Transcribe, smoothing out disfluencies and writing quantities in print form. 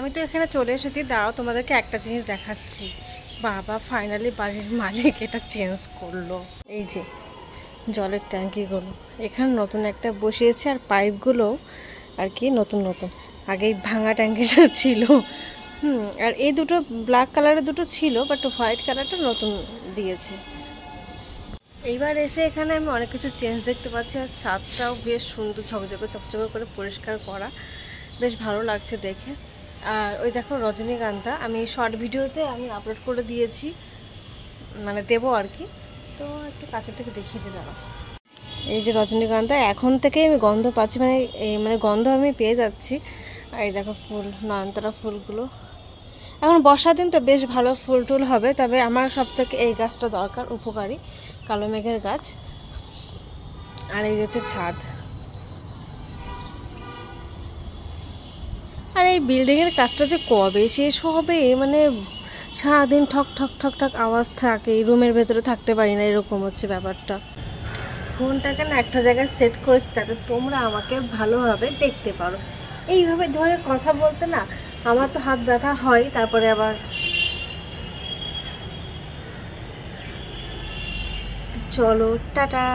আমি তো এখানে চলে এসেছি, দাঁড়াও তোমাদেরকে একটা জিনিস দেখাচ্ছি। বাবা ফাইনালি বাড়ির মালিক এটা চেঞ্জ করলো। এই যে জলের ট্যাঙ্কিগুলো এখানে নতুন একটা বসিয়েছে, আর পাইপগুলো আর কি নতুন নতুন, আগে ভাঙা ট্যাঙ্কিটা ছিল। আর এই দুটো ব্ল্যাক কালারের দুটো ছিল, বাট হোয়াইট কালারটা নতুন দিয়েছে। এইবার এসে এখানে আমি অনেক কিছু চেঞ্জ দেখতে পাচ্ছি, আর ছাদটাও বেশ সুন্দর, ঝকঝকে চকচকে করে পরিষ্কার করা, বেশ ভালো লাগছে দেখে। আর ওই দেখো রজনীগন্ধা, আমি শর্ট ভিডিওতে আমি আপলোড করে দিয়েছি, মানে দেবো আর কি, তো একটু কাছে থেকে দেখিয়ে দিয়ে দাঁড়াও। এই যে রজনীগন্ধা, এখন থেকেই আমি গন্ধ পাচ্ছি, মানে গন্ধ আমি পেয়ে যাচ্ছি। আর এই দেখো ফুল, নয়নতারা ফুলগুলো, এখন বর্ষার দিন তো বেশ ভালো ফুল টুল হবে। তবে আমার সব থেকে এই গাছটা দরকার, উপকারী কালো মেঘের গাছ। আর এই হচ্ছে ছাদ। আর এই বিল্ডিংয়ের কাজটা যে কবে শেষ হবে, মানে সারাদিন ঠক ঠক ঠক ঠক আওয়াজ থাকে, এই রুমের ভেতরে থাকতে পারি না, এরকম হচ্ছে ব্যাপারটা। ফোনটাকে না একটা জায়গায় সেট করেছি যাতে তোমরা আমাকে ভালোভাবে দেখতে পারো। এইভাবে ধরে কথা বলতে না আমার তো হাত ব্যথা হয়, তারপরে আবার চলো টাটা।